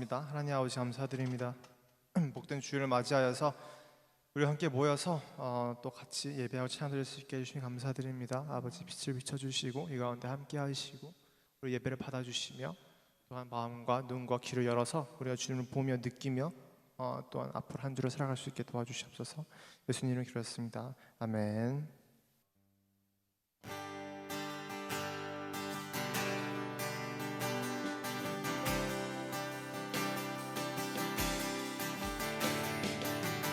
하나님 아버지 감사드립니다. 복된 주일을 맞이하여서 우리 함께 모여서 또 같이 예배하고 찬양 드릴 수 있게 해주시니 감사드립니다. 아버지 빛을 비춰주시고 이 가운데 함께 하시고 우리 예배를 받아주시며 또한 마음과 눈과 귀를 열어서 우리가 주님을 보며 느끼며 또한 앞으로 한 주를 살아갈 수 있게 도와주시옵소서. 예수님을 기도했습니다. 아멘.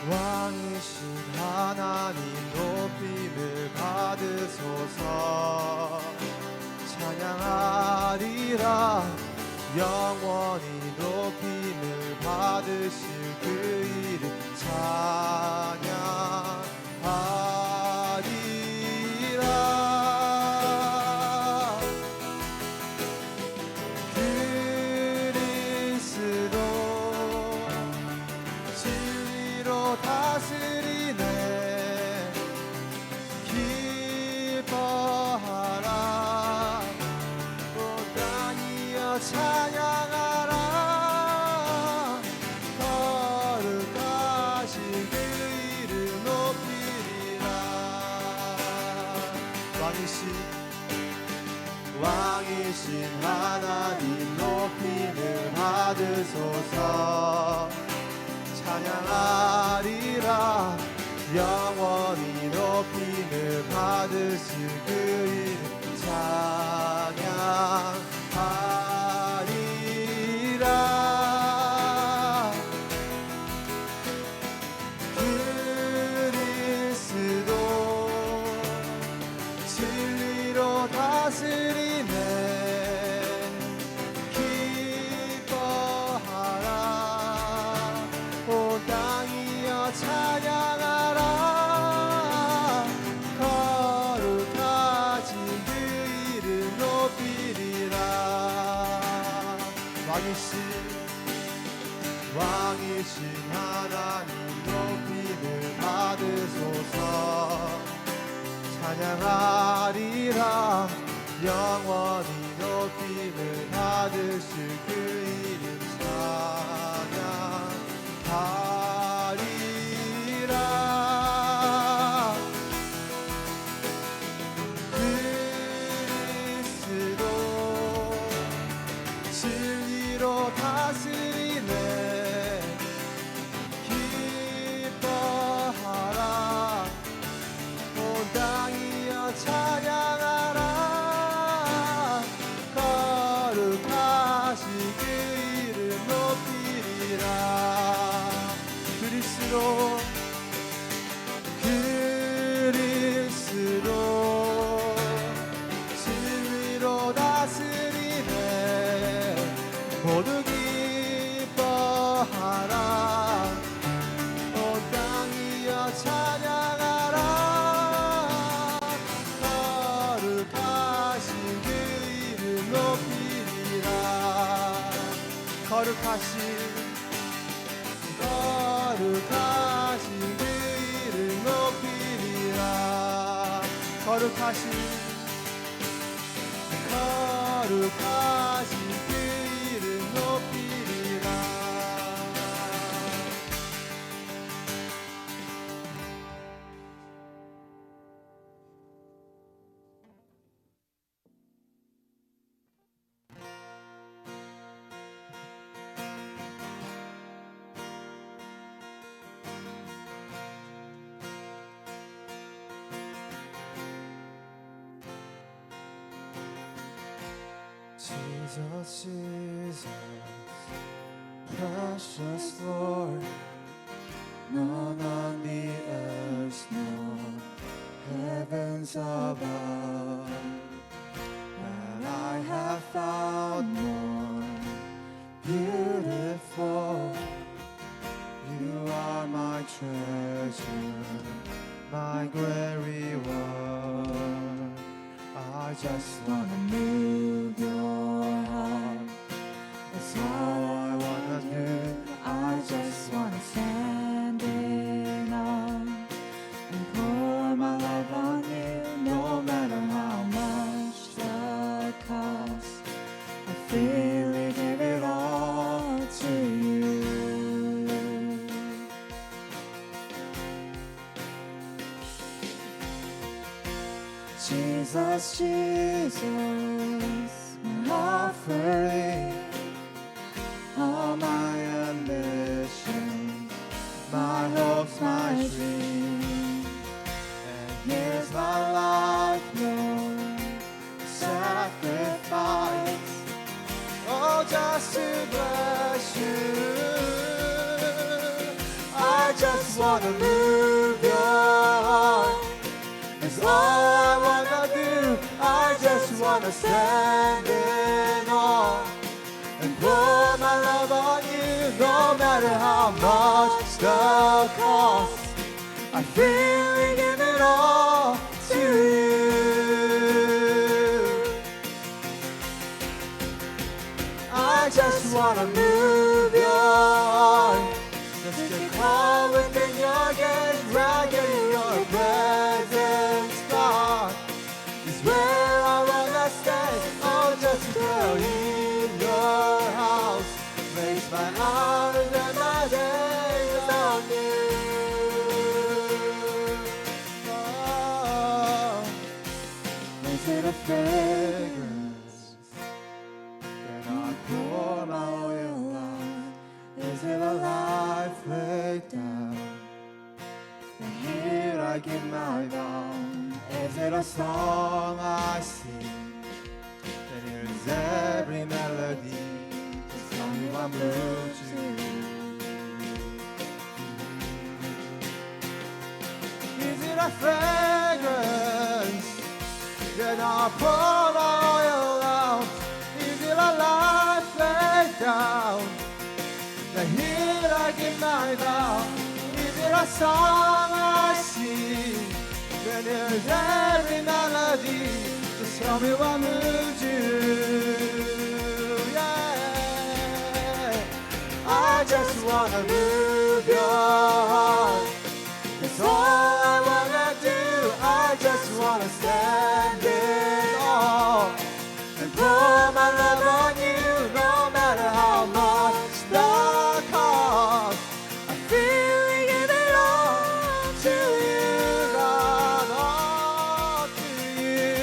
왕이신 하나님 높임을 받으소서. 찬양하리라. 영원히 높임을 받으실 그 이름 찬양하리라. 그리스도 진리로 다스리네. 기뻐하라. 온 땅이여 찬양하라. 거룩하신 그 이름 높이리라. 왕이신 하나님 높임을 받으소서. 찬양하리라. 영원히 높임을 받으실 그 이름 찬양하리라. 그리스도 진리로 다스리네. 기뻐하라. 온 땅이여 찬양하라. 거룩하신 그 이름 높이리라. 왕이신 하나님 높임을 받으소서. 찬양하리라. 영원히 높임을 받으실 그 이름 찬양하리라. 그리스도 진리로 다스리네. 기뻐하라. 온 땅이여 찬양하라. 거룩하신 그 이름 높이리라. 그리스도 진리로 다스리네. 모두 기뻐하라. 온 땅이여 찬양하라. 거룩하신 그 이름 높이리라. 거룩하신 그 이름 높이리라. 거룩하신 그 이름 높이리라. Jesus, Jesus, precious Lord, none on the earth nor heavens above that I have found more beautiful. You are my treasure, my great reward. I just wanna move your heart. That's all I wanna do. I just wanna stand in awe and pour my love on you. No matter how much the cost, I freely give it all to Jesus, my offering, all my ambition, my hopes, my dreams. And here's my life, Lord, sacrifice, oh, just to bless you. I just wanna move your heart. That's all I wanna do. I just wanna stand in awe and pour my love on you. No matter how much the cost, I freely give it all to you. I just wanna move your heart, just to call within your gaze, right in your presence, God, is where I wanna stay. Oh, just to dwell in your house, place my hours and my days on you. Oh, is it a fragrance? Then I pour my oil out. Is it a life laid down? And here I give my vow. Is it a song I sing? Then here's every melody. Just tell me I'm moved to. Is it a fragrance? Then I'll pour my oil out. Is it a life laid down? Then here I give my vow. Is it a song I sing? Then there's every melody. Just tell me what moves you. Yeah, I just wanna move your heart. That's all I wanna do. I just wanna stand in awe and pour my love on you. No matter how much the cost, I freely give it all to you, God, all to you.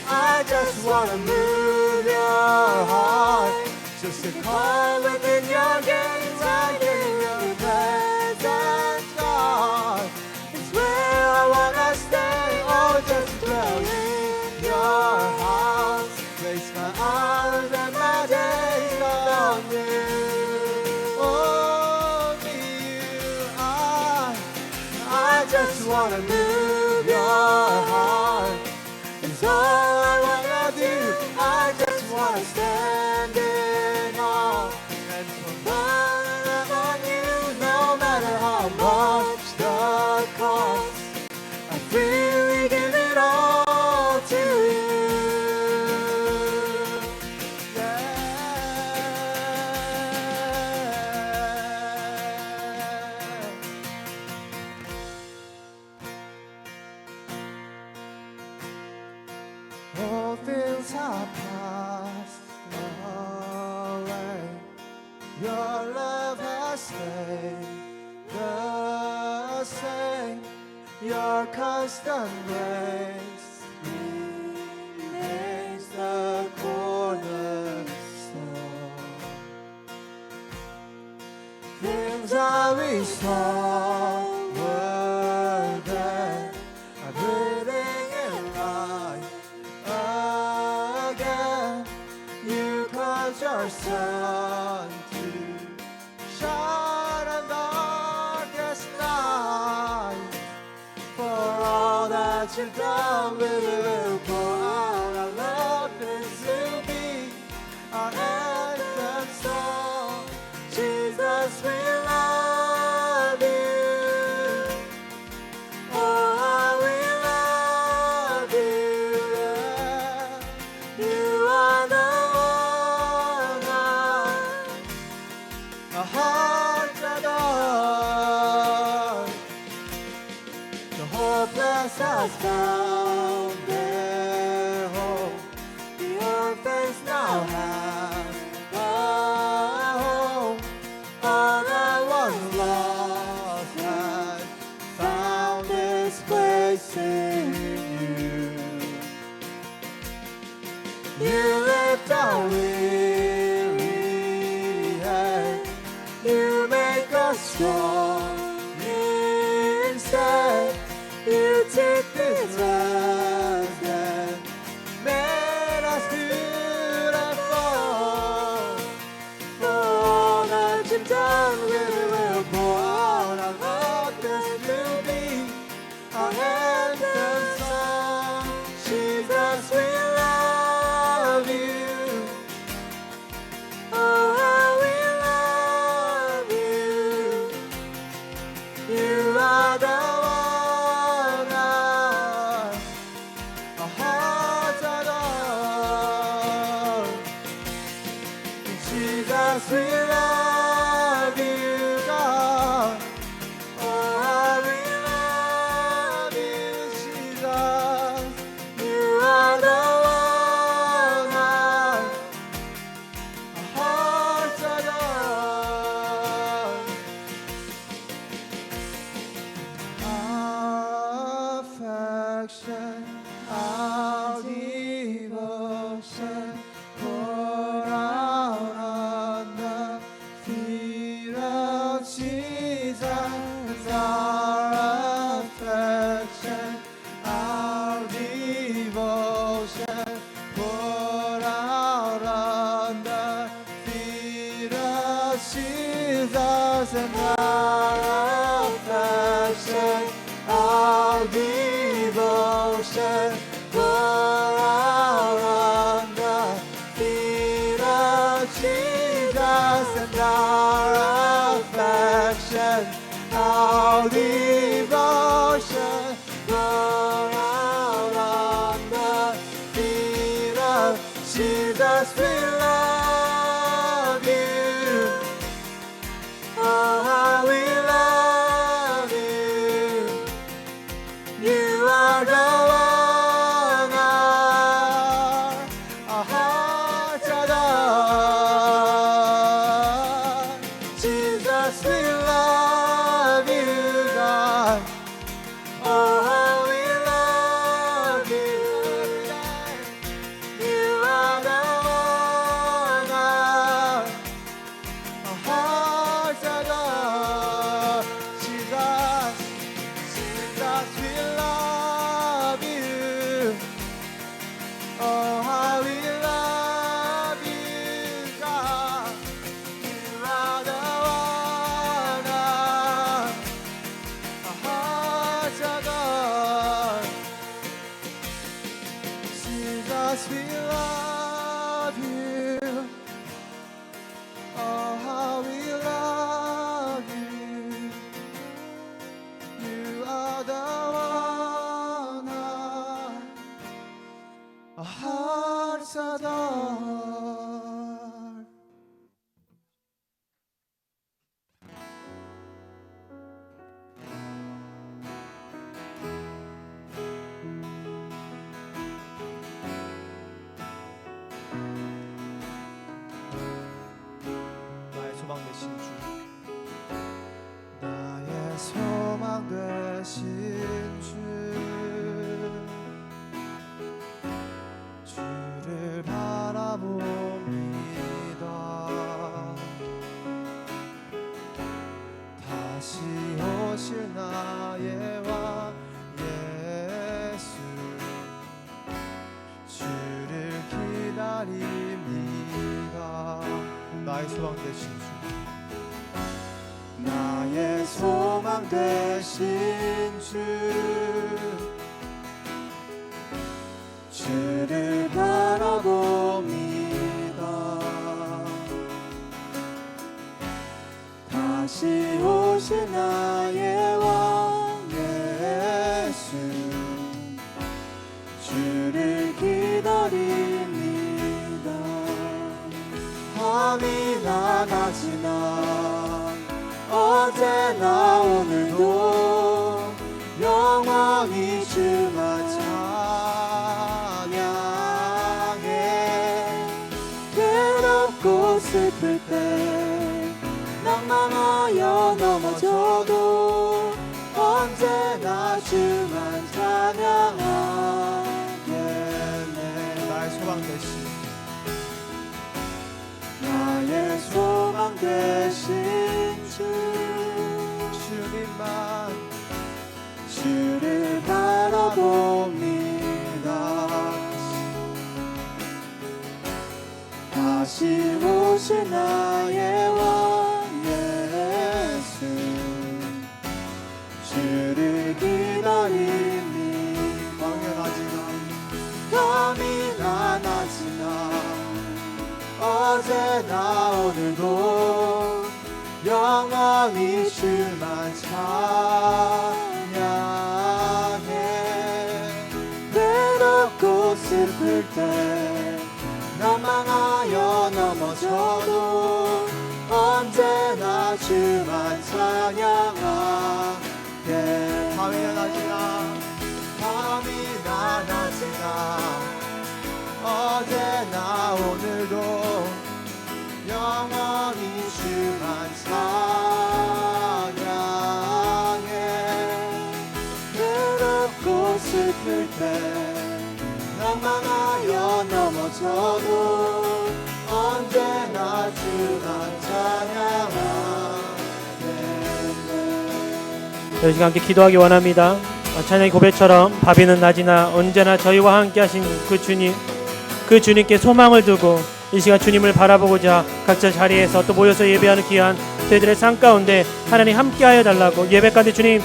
I just wanna move your heart, just to call within your gates, right in your presence, God, it's where I wanna stay. Oh, just dwell in your house, place my hours and my days on you. Only you, I just wanna move your heart. It's all I wanna do. I just wanna stand in awe and put my love on you. No matter how much the cost, I freely give it all to you. All things are past away. Your love has stayed the same. Your constant grace remains the cornerstone. Things I wish were there, are breathing in life again. You caused your sun to shine on darkest night. For all that you've done, we will pour out our love. This will be our anthem song. Jesus, we love you. Oh, how we love you. Yeah. You are the one our hearts adore. The hopeless has found their home. The orphans now have a home. All that was lost has found its place in you. You lift our weary head. You make us strong inside. You take this life and made us beautiful. For all that you've done, we will pour out our love. This will be our anthem song. Jesus, we love you. Oh, how we love you. You are the one our hearts adore. Jesus, we love you, God. Oh, how we love you, Jesus. You are the one our hearts adore. Our affection, our devotion, poured out on the feet of Jesus. Our affection, our devotion, poured out on the feet of Jesus. And our affection, our devotion, pour out on the feet of Jesus. And our affection, our devotion, pour out on the feet of Jesus. We love you. Oh, how we love you. You are the one our hearts adore. Jesus, we love you, God. Oh, how we love you. You are the one our hearts adore. Jesus, Jesus, we love you. Oh, how we love you, God. You are the one our hearts adore. Jesus, we love you. Oh, how we love you. You are the one our hearts adore. 나의 소망 되신 주, 나의 소망 되신 주, 주를 바라봅니다. 다시 오실 나의 왕 예수, 주를 기다립니다. 나의 소망 되신 주, 나의 소망 되신 주, 주를 바라봅니다. 다시 오실 나의 왕 예수, 주를 기다립니다. 밤이나 낮이나 어제나 오늘도 영원히 주만 찬양해. 괴롭고 슬플 때 낭만하여 넘어져도 언제나 주만 찬양하겠네. 나의 소망 되신 나의 소망 되신 주 주님만 주를 바라봅니다. 다시 오실 나의 왕 예수 주를 기다리니 밤이나 낮이나 어제나 오늘도 영원히 주만 찬양해. 외롭고 슬플 때 난망하여 넘어져도 언제나 주만 찬양하게. 밤이나 낮이나 어제나 오늘도 영원히 주만 찬양해. 외롭고 슬플 때 낭망하여 넘어져도 언제나 주만 찬양하네. 저희 시간 함께 기도하기 원합니다. 찬양의 고백처럼 밤이는 낮이나 언제나 저희와 함께 하신 그 주님, 그 주님께 소망을 두고 이 시간 주님을 바라보고자 각자 자리에서 또 모여서 예배하는 귀한 저희들의 삶 가운데 하나님 함께하여 달라고, 예배 가운데 주님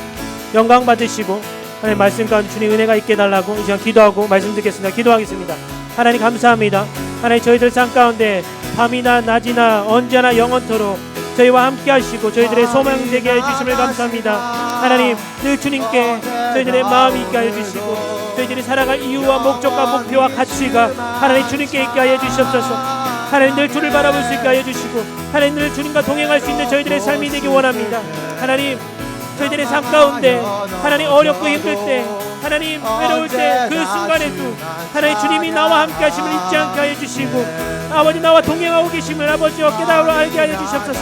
영광 받으시고 하나님 말씀 가운데 주님 은혜가 있게 해달라고 이 시간 기도하고 말씀 듣겠습니다. 기도하겠습니다. 하나님 감사합니다. 하나님 저희들 삶 가운데 밤이나 낮이나 언제나 영원토록 저희와 함께 하시고 저희들의 소망 되게 해주심을 감사합니다. 하나님 늘 주님께 저희들의 마음이 있게 해주시고 저희들이 살아갈 이유와 목적과 목표와 가치가 하나님 주님께 있게 하여 주시옵소서. 하나님 늘 주를 바라볼 수 있게 하여 주시고 하나님 늘 주님과 동행할 수 있는 저희들의 삶이 되기 원합니다. 하나님 저희들의 삶 가운데 하나님 어렵고 힘들 때 하나님 외로울 때 그 순간에도 하나님 주님이 나와 함께 하심을 잊지 않게 하여 주시고 아버지 나와 동행하고 계심을 아버지와 깨달아 알게 하여 주시옵소서.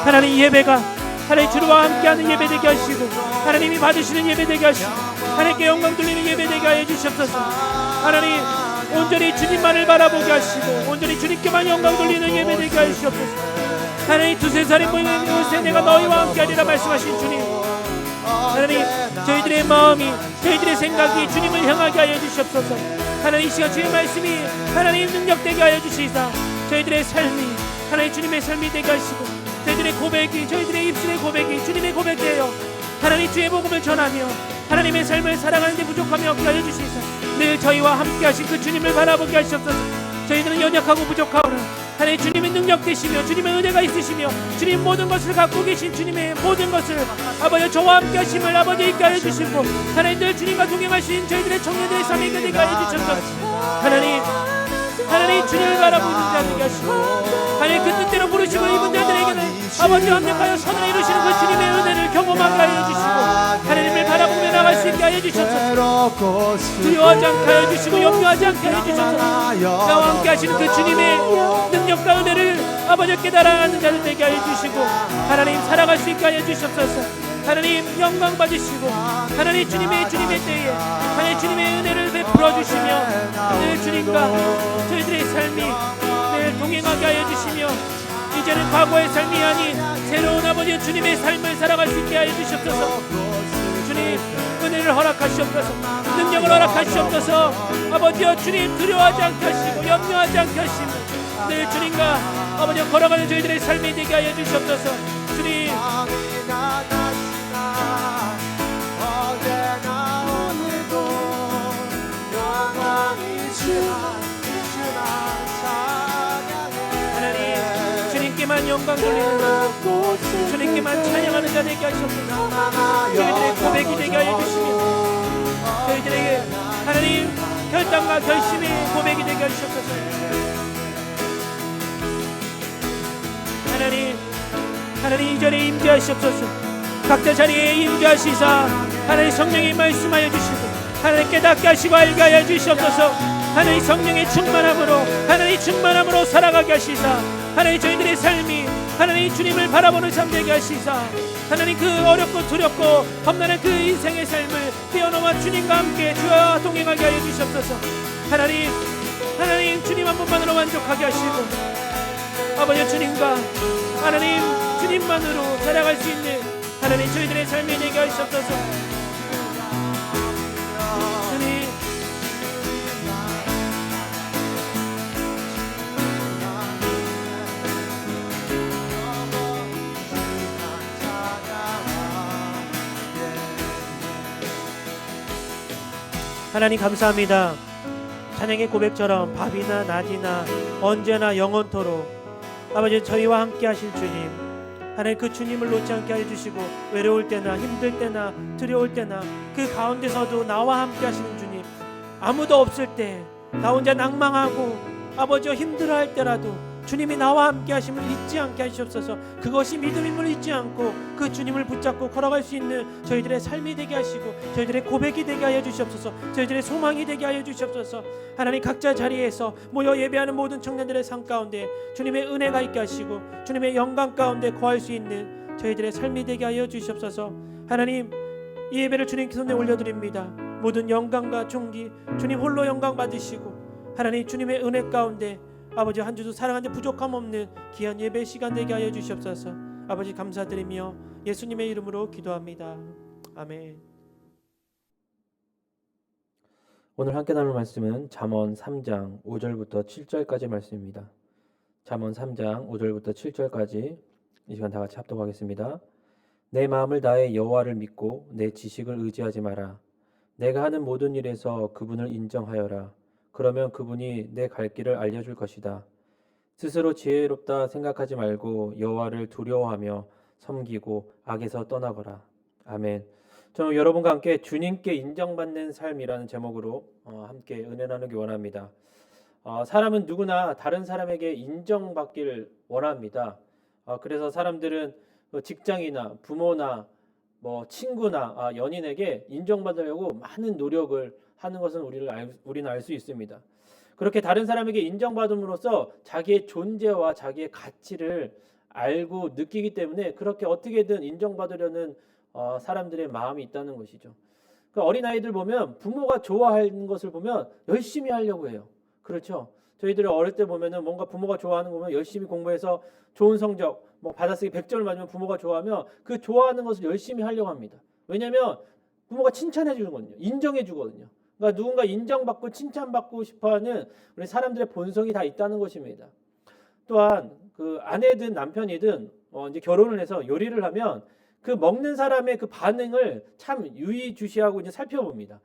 하나님 이 예배가 하나님 주와 함께하는 예배 되게 하시고 하나님이 받으시는 예배 되게 하시고 하나님께 영광 돌리는 예배 되게 하여 주시옵소서. 하나님 온전히 주님만을 바라보게 하시고 온전히 주님께만 영광 돌리는 예배 되게 하여 주시옵소서. 하나님 두세 살이 모이는 이곳에 내가 너희와 함께하리라 말씀하신 주님, 하나님 저희들의 마음이 저희들의 생각이 주님을 향하게 하여 주시옵소서. 하나님 이 시간 주의 말씀이 하나님 능력되게 하여 주시사 저희들의 삶이 하나님 주님의 삶이 되게 하시고 저희들의 고백이 저희들의 입술의 고백이 주님의 고백이에요. 하나님 주의 복음을 전하며 하나님의 삶을 살아가는 데 부족함이 없게 하여 주시사 늘 저희와 함께 하신 그 주님을 바라보게 하시옵소서. 저희들은 연약하고 부족하오나 하나님 주님의 능력 되시며 주님의 은혜가 있으시며 주님 모든 것을 갖고 계신 주님의 모든 것을 아버지 저와 함께 하심을 아버지 있게 하여 주시고 하나님 늘 주님과 동행하신 저희들의 청년들의 삶이 있게 되게 하여 주시옵소서. 하나님 주님을 바라보는 자 되게 하시고 하나님 그 뜻대로 부르시고 이분 자들에게는 아버지 완벽하여 선을 이루시는 그 주님의 은혜를 경험하게 하여 주시고 하나님을 바라보며 나갈 수 있게 하여 주시옵소서. 두려워하지 않게 하여 주시고 염려하지 않게 하여 주시옵소서. 나와 함께 하시는 그 주님의 능력과 은혜를 아버지 깨달아가는 자들 되게 하여 주시고 하나님 살아갈 수 있게 하여 주시옵소서. 하나님 영광 받으시고 하나님 주님의 때에 하나님 주님의 은혜를 베풀어 주시며 늘 주님과 저희들의 삶이 늘 동행하게 하여 주시며 이제는 과거의 삶이 아닌 새로운 아버지 주님의 삶을 살아갈 수 있게 하여 주시옵소서. 주님 은혜를 허락하시옵소서. 능력을 허락하시옵소서. 아버지여 주님 두려워하지 않게 하시고 염려하지 않게 하시고 늘 주님과 아버지여 걸어가는 저희들의 삶이 되게 하여 주시옵소서. 주님 어제나 오늘도 영원히 주만 찬양해. 하나님 주님께만 영광 돌리는 주님께만 찬양하는 자 되게 하시옵소서. 저희들의 고백이 되게 하여 주시며 저희들에게 하나님 결단과 결심의 고백이 되게 하시옵소서. 하나님 이 자리에 임재하시옵소서. 각자 자리에 임재하시사 하나님 성령이 말씀하여 주시고 하나님 깨닫게 하시고 알게 하여 주시옵소서. 하나님 성령의 충만함으로 살아가게 하시사 하나님 저희들의 삶이 하나님 주님을 바라보는 삶 되게 하시사 하나님 그 어렵고 두렵고 험난한 그 인생의 삶을 뛰어넘어 주님과 함께 주와 동행하게 하여 주시옵소서. 하나님 만족하게 하시고 아버지 주님과 하나님 주님만으로 살아갈 수 있는 하나님 저희들의 삶이 되게 하시옵소서. 주님 하나님 감사합니다. 찬양의 고백처럼 밤이나 낮이나 언제나 영원토록 아버지 저희와 함께 하실 주님, 하나님 그 주님을 놓지 않게 해주시고 외로울 때나 힘들 때나 두려울 때나 그 가운데서도 나와 함께 하시는 주님, 아무도 없을 때 나 혼자 낭망하고 아버지와 힘들어할 때라도 주님이 나와 함께 하심을 잊지 않게 하시옵소서. 그것이 믿음임을 잊지 않고 그 주님을 붙잡고 걸어갈 수 있는 저희들의 삶이 되게 하시고 저희들의 고백이 되게 하여 주시옵소서. 저희들의 소망이 되게 하여 주시옵소서. 하나님 각자 자리에서 모여 예배하는 모든 청년들의 삶 가운데 주님의 은혜가 있게 하시고 주님의 영광 가운데 거할 수 있는 저희들의 삶이 되게 하여 주시옵소서. 하나님 이 예배를 주님께 손에 올려드립니다. 모든 영광과 존귀 주님 홀로 영광 받으시고 하나님 주님의 은혜 가운데 아버지 한 주도 사랑하는데 부족함 없는 귀한 예배 시간 되게 하여 주시옵소서. 아버지 감사드리며 예수님의 이름으로 기도합니다. 아멘. 오늘 함께 나눌 말씀은 잠언 3장 5절부터 7절까지 말씀입니다. 잠언 3장 5절부터 7절까지 이 시간 다 같이 합독하겠습니다. 내 마음을 다해 여호와를 믿고 내 지식을 의지하지 마라. 내가 하는 모든 일에서 그분을 인정하여라. 그러면 그분이 내 갈 길을 알려줄 것이다. 스스로 지혜롭다 생각하지 말고 여호와를 두려워하며 섬기고 악에서 떠나거라. 아멘. 저는 여러분과 함께 주님께 인정받는 삶이라는 제목으로 함께 은혜 나누기 원합니다. 사람은 누구나 다른 사람에게 인정받기를 원합니다. 그래서 사람들은 직장이나 부모나 친구나 연인에게 인정받으려고 많은 노력을 하는 것은 우리는 알 수 있습니다. 그렇게 다른 사람에게 인정받음으로써 자기의 존재와 자기의 가치를 알고 느끼기 때문에 그렇게 어떻게든 인정받으려는 사람들의 마음이 있다는 것이죠. 그 어린아이들 보면 부모가 좋아하는 것을 보면 열심히 하려고 해요. 그렇죠? 저희들이 어릴 때 보면은 뭔가 부모가 좋아하는 거 보면 열심히 공부해서 좋은 성적 받아쓰기 100점을 맞으면 부모가 좋아하면 그 좋아하는 것을 열심히 하려고 합니다. 왜냐하면 부모가 칭찬해 주거든요. 인정해 주거든요. 그러니까 누군가 인정받고 칭찬받고 싶어하는 우리 사람들의 본성이 다 있다는 것입니다. 또한 그 아내든 남편이든 이제 결혼을 해서 요리를 하면 그 먹는 사람의 그 반응을 참 유의주시하고 이제 살펴봅니다.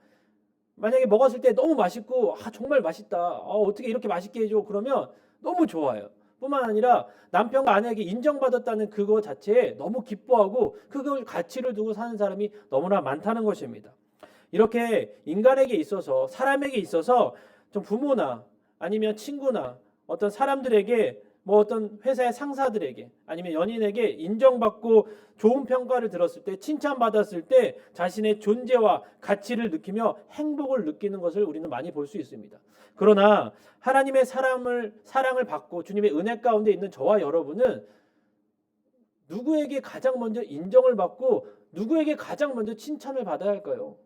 만약에 먹었을 때 너무 맛있고 정말 맛있다. 어떻게 이렇게 맛있게 해줘? 그러면 너무 좋아요. 뿐만 아니라 남편과 아내에게 인정받았다는 그거 자체에 너무 기뻐하고 그걸 가치를 두고 사는 사람이 너무나 많다는 것입니다. 이렇게 인간에게 있어서 사람에게 있어서 좀 부모나 아니면 친구나 어떤 사람들에게 어떤 회사의 상사들에게 아니면 연인에게 인정받고 좋은 평가를 들었을 때 칭찬받았을 때 자신의 존재와 가치를 느끼며 행복을 느끼는 것을 우리는 많이 볼 수 있습니다. 그러나 하나님의 사랑을 받고 주님의 은혜 가운데 있는 저와 여러분은 누구에게 가장 먼저 인정을 받고 누구에게 가장 먼저 칭찬을 받아야 할까요?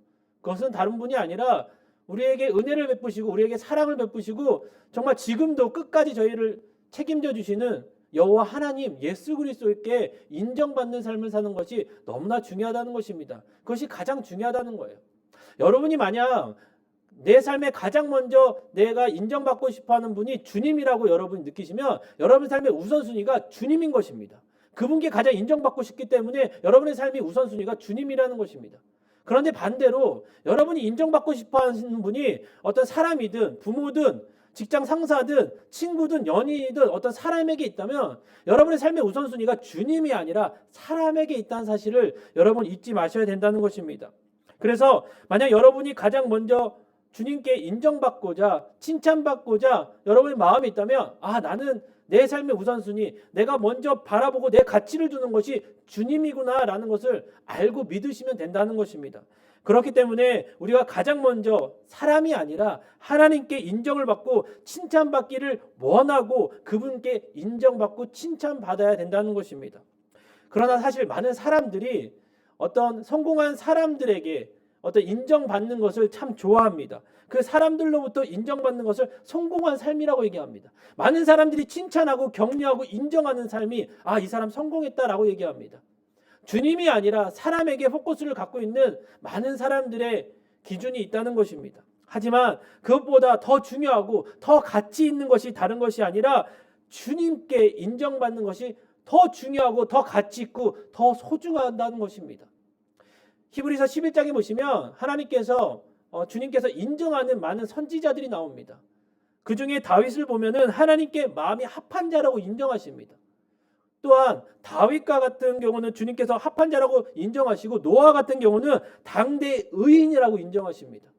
그것은 다른 분이 아니라 우리에게 은혜를 베푸시고 우리에게 사랑을 베푸시고 정말 지금도 끝까지 저희를 책임져 주시는 여호와 하나님 예수 그리스도께 인정받는 삶을 사는 것이 너무나 중요하다는 것입니다. 그것이 가장 중요하다는 거예요. 여러분이 만약 내 삶에 가장 먼저 내가 인정받고 싶어하는 분이 주님이라고 여러분이 느끼시면 여러분 삶의 우선순위가 주님인 것입니다. 그분께 가장 인정받고 싶기 때문에 여러분의 삶의 우선순위가 주님이라는 것입니다. 그런데 반대로 여러분이 인정받고 싶어하시는 분이 어떤 사람이든 부모든 직장 상사든 친구든 연인이든 어떤 사람에게 있다면 여러분의 삶의 우선순위가 주님이 아니라 사람에게 있다는 사실을 여러분 잊지 마셔야 된다는 것입니다. 그래서 만약 여러분이 가장 먼저 주님께 인정받고자 칭찬받고자 여러분의 마음이 있다면 나는 내 삶의 우선순위 내가 먼저 바라보고 내 가치를 두는 것이 주님이구나 라는 것을 알고 믿으시면 된다는 것입니다. 그렇기 때문에 우리가 가장 먼저 사람이 아니라 하나님께 인정을 받고 칭찬받기를 원하고 그분께 인정받고 칭찬받아야 된다는 것입니다. 그러나 사실 많은 사람들이 어떤 성공한 사람들에게 어떤 인정받는 것을 참 좋아합니다. 그 사람들로부터 인정받는 것을 성공한 삶이라고 얘기합니다. 많은 사람들이 칭찬하고 격려하고 인정하는 삶이 이 사람 성공했다라고 얘기합니다. 주님이 아니라 사람에게 포커스를 갖고 있는 많은 사람들의 기준이 있다는 것입니다. 하지만 그것보다 더 중요하고 더 가치 있는 것이 다른 것이 아니라 주님께 인정받는 것이 더 중요하고 더 가치 있고 더 소중하다는 것입니다. 히브리서 11장에 보시면 하나님께서 주님께서 인정하는 많은 선지자들이 나옵니다. 그 중에 다윗을 보면은 하나님께 마음이 합한 자라고 인정하십니다. 또한 다윗과 같은 경우는 주님께서 합한 자라고 인정하시고 노아 같은 경우는 당대 의인이라고 인정하십니다.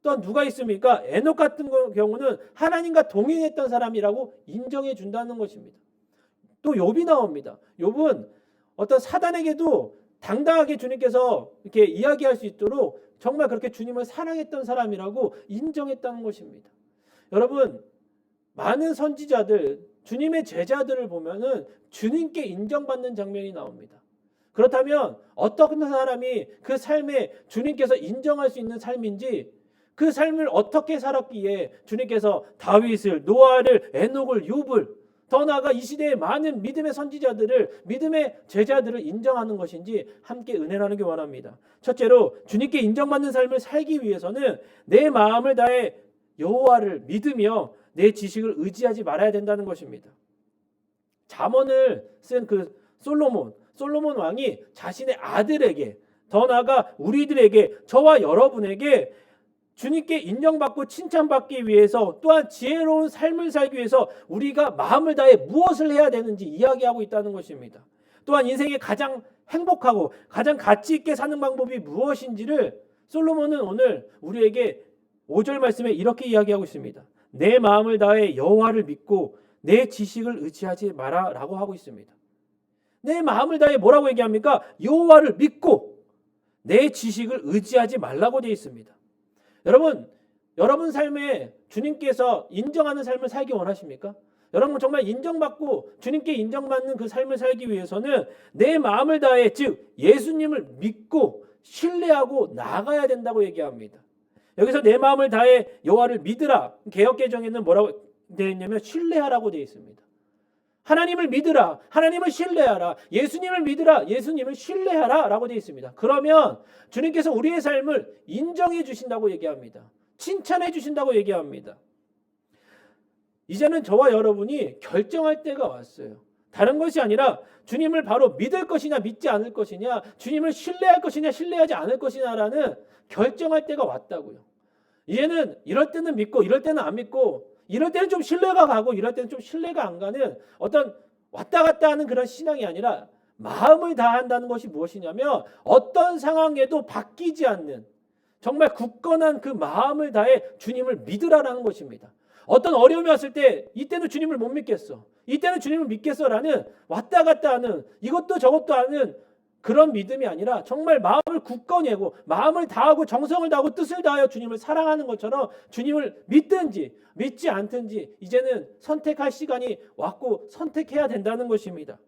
또한 누가 있습니까? 에녹 같은 경우는 하나님과 동행했던 사람이라고 인정해 준다는 것입니다. 또 욥이 나옵니다. 욥은 어떤 사단에게도 당당하게 주님께서 이렇게 이야기할 수 있도록 정말 그렇게 주님을 사랑했던 사람이라고 인정했다는 것입니다. 여러분, 많은 선지자들, 주님의 제자들을 보면은 주님께 인정받는 장면이 나옵니다. 그렇다면 어떤 사람이 그 삶에 주님께서 인정할 수 있는 삶인지, 그 삶을 어떻게 살았기에 주님께서 다윗을, 노아를, 에녹을, 욥을, 더 나아가 이 시대의 많은 믿음의 선지자들을, 믿음의 제자들을 인정하는 것인지 함께 은혜를 나누기 원합니다. 첫째로 주님께 인정받는 삶을 살기 위해서는 내 마음을 다해 여호와를 믿으며 내 지식을 의지하지 말아야 된다는 것입니다. 잠언을 쓴 그 솔로몬 왕이 자신의 아들에게, 더 나아가 우리들에게, 저와 여러분에게 주님께 인정받고 칭찬받기 위해서, 또한 지혜로운 삶을 살기 위해서 우리가 마음을 다해 무엇을 해야 되는지 이야기하고 있다는 것입니다. 또한 인생에 가장 행복하고 가장 가치 있게 사는 방법이 무엇인지를 솔로몬은 오늘 우리에게 5절 말씀에 이렇게 이야기하고 있습니다. 내 마음을 다해 여호와를 믿고 내 지식을 의지하지 마라 라고 하고 있습니다. 내 마음을 다해 뭐라고 얘기합니까? 여호와를 믿고 내 지식을 의지하지 말라고 되어 있습니다. 여러분 삶에 주님께서 인정하는 삶을 살기 원하십니까? 여러분 정말 인정받고 주님께 인정받는 그 삶을 살기 위해서는 내 마음을 다해, 즉 예수님을 믿고 신뢰하고 나아가야 된다고 얘기합니다. 여기서 내 마음을 다해 여호와를 믿으라, 개역개정에는 뭐라고 되어 있냐면 신뢰하라고 되어 있습니다. 하나님을 믿으라, 하나님을 신뢰하라, 예수님을 믿으라, 예수님을 신뢰하라 라고 되어 있습니다. 그러면 주님께서 우리의 삶을 인정해 주신다고 얘기합니다. 칭찬해 주신다고 얘기합니다. 이제는 저와 여러분이 결정할 때가 왔어요. 다른 것이 아니라 주님을 바로 믿을 것이냐 믿지 않을 것이냐, 주님을 신뢰할 것이냐 신뢰하지 않을 것이냐라는 결정할 때가 왔다고요. 이제는 이럴 때는 믿고 이럴 때는 안 믿고, 이럴 때는 좀 신뢰가 가고 이럴 때는 좀 신뢰가 안 가는 어떤 왔다 갔다 하는 그런 신앙이 아니라 마음을 다한다는 것이 무엇이냐면 어떤 상황에도 바뀌지 않는 정말 굳건한 그 마음을 다해 주님을 믿으라라는 것입니다. 어떤 어려움이 왔을 때 이때는 주님을 못 믿겠어, 이때는 주님을 믿겠어라는 왔다 갔다 하는, 이것도 저것도 하는 그런 믿음이 아니라 정말 마음을 굳건히 하고 마음을 다하고 정성을 다하고 뜻을 다하여 주님을 사랑하는 것처럼 주님을 믿든지 믿지 않든지 이제는 선택할 시간이 왔고 선택해야 된다는 것입니다.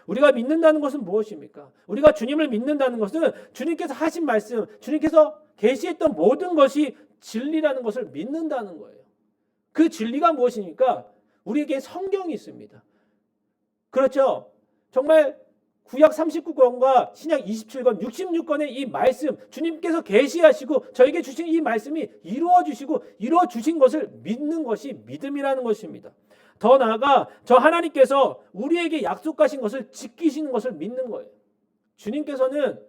우리가 믿는다는 것은 무엇입니까? 우리가 주님을 믿는다는 것은 주님께서 하신 말씀, 주님께서 계시했던 모든 것이 진리라는 것을 믿는다는 거예요. 그 진리가 무엇입니까? 우리에게 성경이 있습니다. 그렇죠? 정말 구약 39권과 신약 27권, 66권의 이 말씀, 주님께서 계시하시고 저에게 주신 이 말씀이 이루어주시고 이루어주신 것을 믿는 것이 믿음이라는 것입니다. 더 나아가 저 하나님께서 우리에게 약속하신 것을 지키시는 것을 믿는 거예요. 주님께서는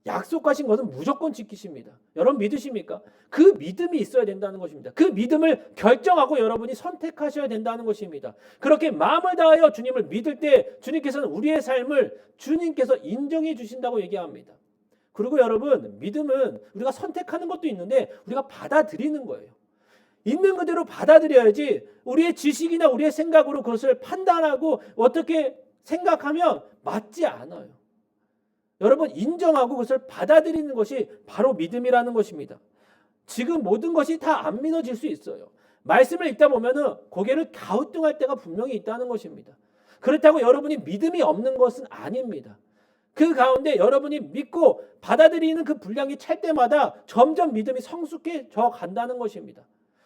약속하신 것은 무조건 지키십니다. 여러분 믿으십니까? 그 믿음이 있어야 된다는 것입니다. 그 믿음을 결정하고 여러분이 선택하셔야 된다는 것입니다. 그렇게 마음을 다하여 주님을 믿을 때 주님께서는 우리의 삶을 주님께서 인정해 주신다고 얘기합니다. 그리고 여러분, 믿음은 우리가 선택하는 것도 있는데 우리가 받아들이는 거예요. 있는 그대로 받아들여야지 우리의 지식이나 우리의 생각으로 그것을 판단하고 어떻게 생각하면 맞지 않아요. 여러분, 인정하고 그것을 받아들이는 것이 바로 믿음이라는 것입니다. 지금 모든 것이 다 안 믿어질 수 있어요. 말씀을 읽다 보면은 고개를 갸우뚱할 때가 분명히 있다는 것입니다. 그렇다고 여러분이 믿음이 없는 것은 아닙니다. 그 가운데 여러분이 믿고 받아들이는 그 분량이 찰 때마다 점점 믿음이 성숙해져 간다는 것입니다.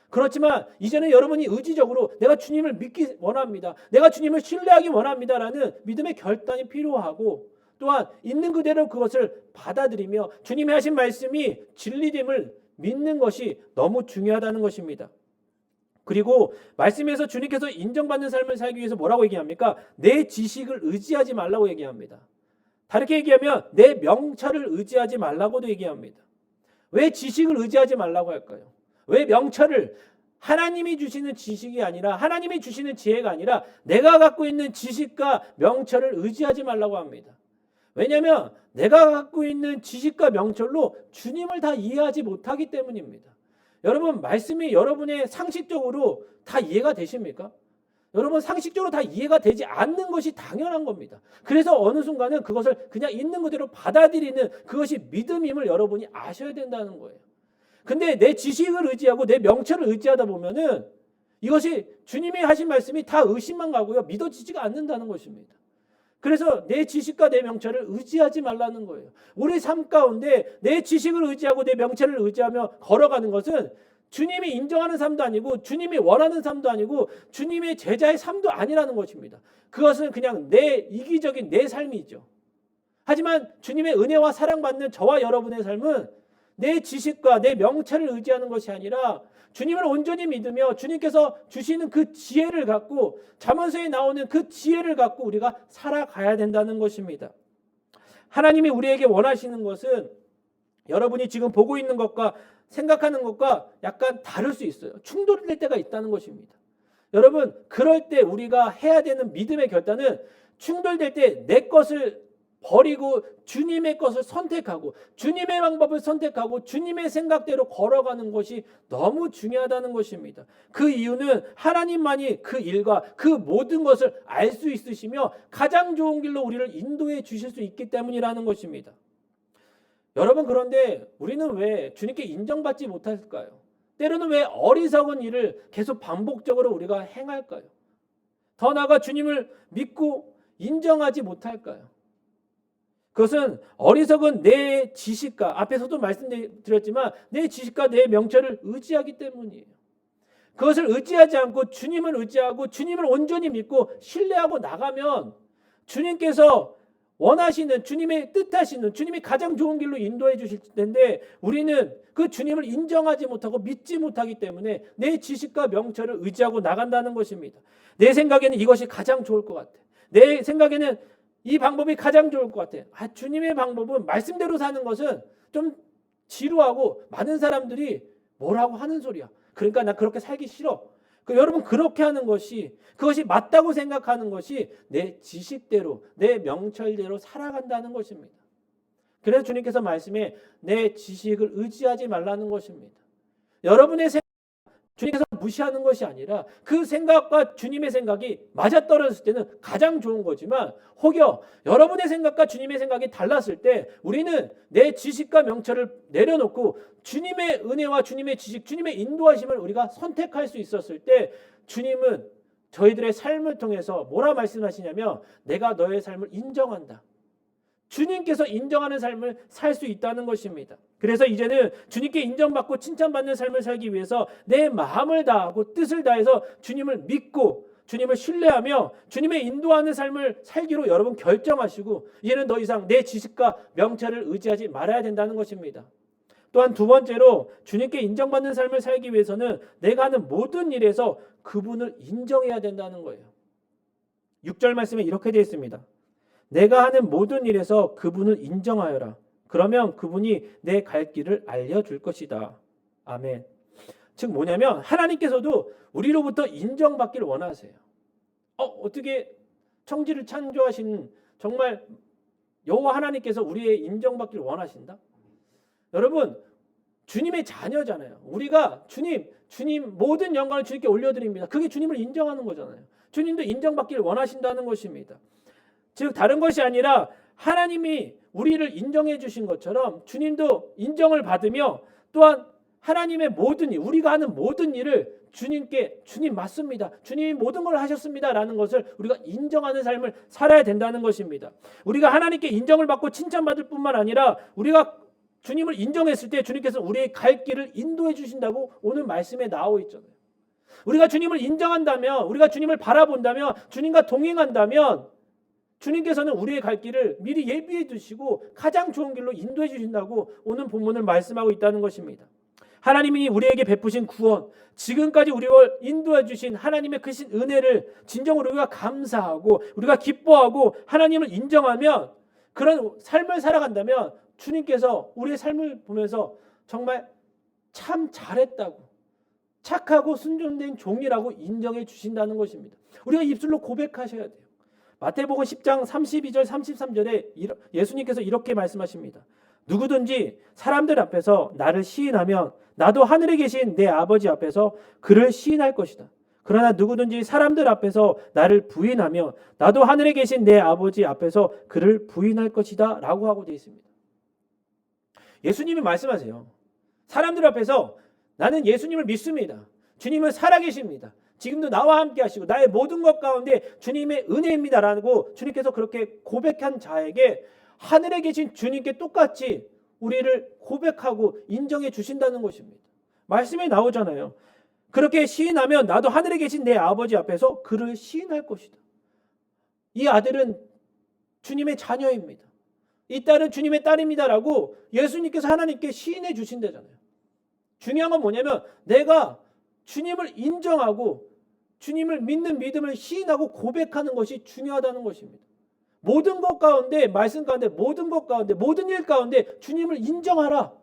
그렇지만 이제는 여러분이 의지적으로 내가 주님을 믿기 원합니다. 내가 주님을 신뢰하기 원합니다라는 믿음의 결단이 필요하고, 또한 있는 그대로 그것을 받아들이며 주님이 하신 말씀이 진리됨을 믿는 것이 너무 중요하다는 것입니다. 그리고 말씀에서 주님께서 인정받는 삶을 살기 위해서 뭐라고 얘기합니까? 내 지식을 의지하지 말라고 얘기합니다. 다르게 얘기하면 내 명철을 의지하지 말라고도 얘기합니다. 왜 지식을 의지하지 말라고 할까요? 왜 명철을, 하나님이 주시는 지식이 아니라, 하나님이 주시는 지혜가 아니라 내가 갖고 있는 지식과 명철을 의지하지 말라고 합니다. 왜냐하면 내가 갖고 있는 지식과 명철로 주님을 다 이해하지 못하기 때문입니다. 여러분, 말씀이 여러분의 상식적으로 다 이해가 되십니까? 여러분, 상식적으로 다 이해가 되지 않는 것이 당연한 겁니다. 그래서 어느 순간은 그것을 그냥 있는 그대로 받아들이는 그것이 믿음임을 여러분이 아셔야 된다는 거예요. 근데 내 지식을 의지하고 내 명철을 의지하다 보면은 이것이 주님이 하신 말씀이 다 의심만 가고요, 믿어지지가 않는다는 것입니다. 그래서 내 지식과 내 명철을 의지하지 말라는 거예요. 우리 삶 가운데 내 지식을 의지하고 내 명철을 의지하며 걸어가는 것은 주님이 인정하는 삶도 아니고 주님이 원하는 삶도 아니고 주님의 제자의 삶도 아니라는 것입니다. 그것은 그냥 내 이기적인 내 삶이죠. 하지만 주님의 은혜와 사랑받는 저와 여러분의 삶은 내 지식과 내 명철을 의지하는 것이 아니라 주님을 온전히 믿으며 주님께서 주시는 그 지혜를 갖고, 잠언서에 나오는 그 지혜를 갖고 우리가 살아가야 된다는 것입니다. 하나님이 우리에게 원하시는 것은 여러분이 지금 보고 있는 것과 생각하는 것과 약간 다를 수 있어요. 충돌될 때가 있다는 것입니다. 여러분, 그럴 때 우리가 해야 되는 믿음의 결단은 충돌될 때 내 것을 버리고 주님의 것을 선택하고 주님의 방법을 선택하고 주님의 생각대로 걸어가는 것이 너무 중요하다는 것입니다. 그 이유는 하나님만이 그 일과 그 모든 것을 알 수 있으시며 가장 좋은 길로 우리를 인도해 주실 수 있기 때문이라는 것입니다. 여러분, 그런데 우리는 왜 주님께 인정받지 못할까요? 때로는 왜 어리석은 일을 계속 반복적으로 우리가 행할까요? 더 나아가 주님을 믿고 인정하지 못할까요? 그것은 어리석은 내 지식과, 앞에서도 말씀드렸지만 내 지식과 내 명철을 의지하기 때문이에요. 그것을 의지하지 않고 주님을 의지하고 주님을 온전히 믿고 신뢰하고 나가면 주님께서 원하시는, 주님의 뜻하시는, 주님이 가장 좋은 길로 인도해 주실 텐데 우리는 그 주님을 인정하지 못하고 믿지 못하기 때문에 내 지식과 명철을 의지하고 나간다는 것입니다. 내 생각에는 이것이 가장 좋을 것 같아. 내 생각에는 이 방법이 가장 좋을 것 같아. 주님의 방법은, 말씀대로 사는 것은 좀 지루하고 많은 사람들이 뭐라고 하는 소리야. 그러니까 나 그렇게 살기 싫어. 여러분, 그렇게 하는 것이, 그것이 맞다고 생각하는 것이 내 지식대로, 내 명철대로 살아간다는 것입니다. 그래서 주님께서 말씀에 내 지식을 의지하지 말라는 것입니다. 여러분의 생각, 주님께서 무시하는 것이 아니라 그 생각과 주님의 생각이 맞아떨어졌을 때는 가장 좋은 거지만, 혹여 여러분의 생각과 주님의 생각이 달랐을 때 우리는 내 지식과 명철을 내려놓고 주님의 은혜와 주님의 지식, 주님의 인도하심을 우리가 선택할 수 있었을 때 주님은 저희들의 삶을 통해서 뭐라 말씀하시냐면 내가 너의 삶을 인정한다. 주님께서 인정하는 삶을 살 수 있다는 것입니다. 그래서 이제는 주님께 인정받고 칭찬받는 삶을 살기 위해서 내 마음을 다하고 뜻을 다해서 주님을 믿고 주님을 신뢰하며 주님의 인도하는 삶을 살기로 여러분 결정하시고, 이제는 더 이상 내 지식과 명철을 의지하지 말아야 된다는 것입니다. 또한 두 번째로, 주님께 인정받는 삶을 살기 위해서는 내가 하는 모든 일에서 그분을 인정해야 된다는 거예요. 6절 말씀에 이렇게 되어 있습니다. 내가 하는 모든 일에서 그분을 인정하여라. 그러면 그분이 내 갈 길을 알려줄 것이다. 아멘. 즉 뭐냐면 하나님께서도 우리로부터 인정받기를 원하세요. 어떻게 천지를 창조하신 정말 여호와 하나님께서 우리의 인정받기를 원하신다? 여러분, 주님의 자녀잖아요. 우리가 주님 모든 영광을 주님께 올려드립니다. 그게 주님을 인정하는 거잖아요. 주님도 인정받기를 원하신다는 것입니다. 즉 다른 것이 아니라 하나님이 우리를 인정해 주신 것처럼 주님도 인정을 받으며 또한 하나님의 모든 일, 우리가 하는 모든 일을 주님께 주님 맞습니다. 주님이 모든 걸 하셨습니다라는 것을 우리가 인정하는 삶을 살아야 된다는 것입니다. 우리가 하나님께 인정을 받고 칭찬받을 뿐만 아니라 우리가 주님을 인정했을 때 주님께서 우리의 갈 길을 인도해 주신다고 오늘 말씀에 나오고 있잖아요. 우리가 주님을 인정한다면, 우리가 주님을 바라본다면, 주님과 동행한다면 주님께서는 우리의 갈 길을 미리 예비해 두시고 가장 좋은 길로 인도해 주신다고 오늘 본문을 말씀하고 있다는 것입니다. 하나님이 우리에게 베푸신 구원, 지금까지 우리를 인도해 주신 하나님의 크신 은혜를 진정으로 우리가 감사하고 우리가 기뻐하고 하나님을 인정하면, 그런 삶을 살아간다면 주님께서 우리의 삶을 보면서 정말 참 잘했다고, 착하고 순종된 종이라고 인정해 주신다는 것입니다. 우리가 입술로 고백하셔야 돼요. 마태복음 10장 32절 33절에 예수님께서 이렇게 말씀하십니다. 누구든지 사람들 앞에서 나를 시인하면 나도 하늘에 계신 내 아버지 앞에서 그를 시인할 것이다. 그러나 누구든지 사람들 앞에서 나를 부인하면 나도 하늘에 계신 내 아버지 앞에서 그를 부인할 것이다 라고 하고 되어 있습니다. 예수님이 말씀하세요. 사람들 앞에서 나는 예수님을 믿습니다. 주님은 살아계십니다. 지금도 나와 함께 하시고 나의 모든 것 가운데 주님의 은혜입니다라고 주님께서 그렇게 고백한 자에게 하늘에 계신 주님께 똑같이 우리를 고백하고 인정해 주신다는 것입니다. 말씀에 나오잖아요. 그렇게 시인하면 나도 하늘에 계신 내 아버지 앞에서 그를 시인할 것이다. 이 아들은 주님의 자녀입니다. 이 딸은 주님의 딸입니다라고 예수님께서 하나님께 시인해 주신다잖아요. 중요한 건 뭐냐면 내가 주님을 인정하고 주님을 믿는 믿음을 시인하고 고백하는 것이 중요하다는 것입니다. 모든 것 가운데, 말씀 가운데, 모든 것 가운데, 모든 일 가운데 주님을 인정하라.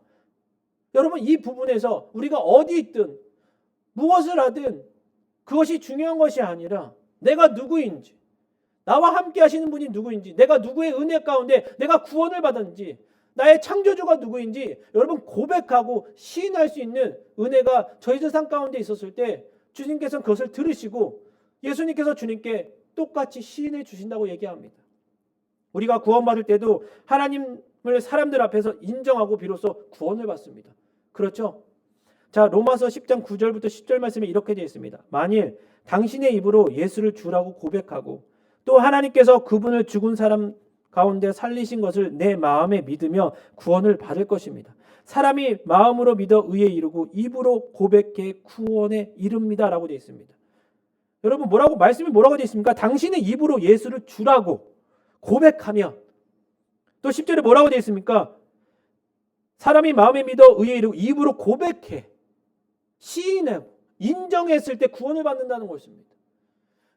여러분, 이 부분에서 우리가 어디 있든 무엇을 하든 그것이 중요한 것이 아니라 내가 누구인지, 나와 함께 하시는 분이 누구인지, 내가 누구의 은혜 가운데 내가 구원을 받았는지, 나의 창조주가 누구인지 여러분 고백하고 시인할 수 있는 은혜가 저희 세상 가운데 있었을 때 주님께서는 그것을 들으시고 예수님께서 주님께 똑같이 시인해 주신다고 얘기합니다. 우리가 구원받을 때도 하나님을 사람들 앞에서 인정하고 비로소 구원을 받습니다. 그렇죠? 자, 로마서 10장 9절부터 10절 말씀에 이렇게 되어 있습니다. 만일 당신의 입으로 예수를 주라고 고백하고 또 하나님께서 그분을 죽은 사람 가운데 살리신 것을 내 마음에 믿으며 구원을 받을 것입니다. 사람이 마음으로 믿어 의에 이르고 입으로 고백해 구원에 이릅니다라고 되어 있습니다. 여러분, 말씀이 뭐라고 되어 있습니까? 당신의 입으로 예수를 주라고 고백하며, 또 10절에 뭐라고 되어 있습니까? 사람이 마음에 믿어 의에 이르고 입으로 고백해 시인하고 인정했을 때 구원을 받는다는 것입니다.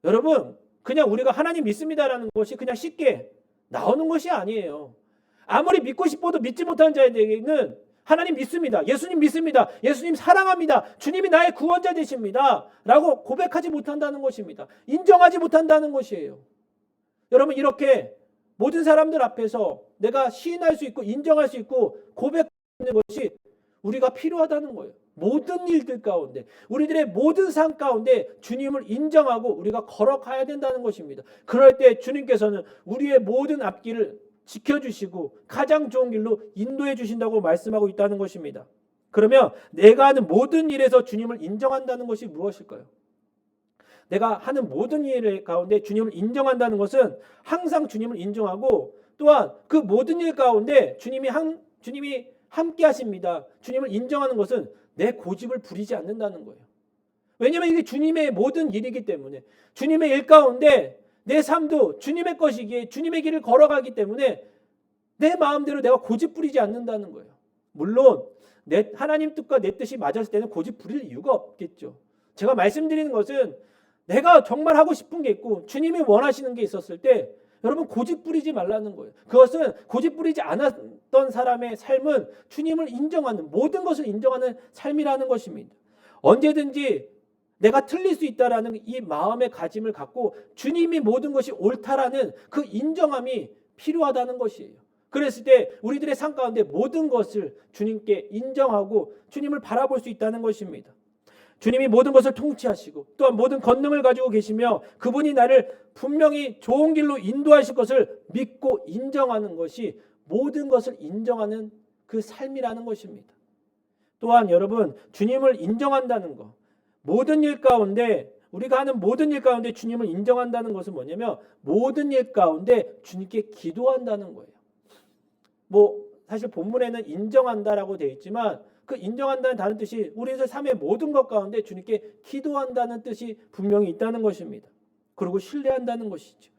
여러분, 그냥 우리가 하나님 믿습니다라는 것이 그냥 쉽게 나오는 것이 아니에요. 아무리 믿고 싶어도 믿지 못하는 자에게는 하나님 믿습니다. 예수님 믿습니다. 예수님 사랑합니다. 주님이 나의 구원자 되십니다. 라고 고백하지 못한다는 것입니다. 인정하지 못한다는 것이에요. 여러분, 이렇게 모든 사람들 앞에서 내가 시인할 수 있고 인정할 수 있고 고백하는 것이 우리가 필요하다는 거예요. 모든 일들 가운데, 우리들의 모든 삶 가운데 주님을 인정하고 우리가 걸어가야 된다는 것입니다. 그럴 때 주님께서는 우리의 모든 앞길을 지켜주시고 가장 좋은 길로 인도해 주신다고 말씀하고 있다는 것입니다. 그러면 내가 하는 모든 일에서 주님을 인정한다는 것이 무엇일까요? 내가 하는 모든 일 가운데 주님을 인정한다는 것은 항상 주님을 인정하고 또한 그 모든 일 가운데 주님이 함께 하십니다. 주님을 인정하는 것은 내 고집을 부리지 않는다는 거예요. 왜냐하면 이게 주님의 모든 일이기 때문에, 주님의 일 가운데 내 삶도 주님의 것이기에 주님의 길을 걸어가기 때문에 내 마음대로 내가 고집 부리지 않는다는 거예요. 물론 하나님 뜻과 내 뜻이 맞았을 때는 고집 부릴 이유가 없겠죠. 제가 말씀드리는 것은 내가 정말 하고 싶은 게 있고 주님이 원하시는 게 있었을 때 여러분 고집 부리지 말라는 거예요. 그것은 고집 부리지 않았던 사람의 삶은 주님을 인정하는, 모든 것을 인정하는 삶이라는 것입니다. 언제든지 내가 틀릴 수 있다라는 이 마음의 가짐을 갖고 주님이 모든 것이 옳다라는 그 인정함이 필요하다는 것이에요. 그랬을 때 우리들의 삶 가운데 모든 것을 주님께 인정하고 주님을 바라볼 수 있다는 것입니다. 주님이 모든 것을 통치하시고 또한 모든 권능을 가지고 계시며 그분이 나를 분명히 좋은 길로 인도하실 것을 믿고 인정하는 것이 모든 것을 인정하는 그 삶이라는 것입니다. 또한 여러분 주님을 인정한다는 것, 모든 일 가운데 우리가 하는 모든 일 가운데 주님을 인정한다는 것은 뭐냐면 모든 일 가운데 주님께 기도한다는 거예요. 뭐 사실 본문에는 인정한다라고 되어 있지만 그 인정한다는 다른 뜻이 우리의 삶의 모든 것 가운데 주님께 기도한다는 뜻이 분명히 있다는 것입니다. 그리고 신뢰한다는 것이죠.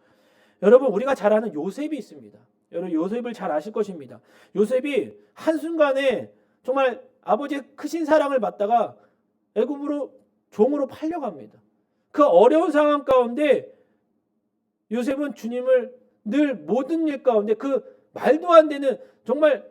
여러분 우리가 잘 아는 요셉이 있습니다. 여러분 요셉을 잘 아실 것입니다. 요셉이 한순간에 정말 아버지의 크신 사랑을 받다가 애굽으로 종으로 팔려갑니다. 그 어려운 상황 가운데 요셉은 주님을 늘 모든 일 가운데 그 말도 안 되는 정말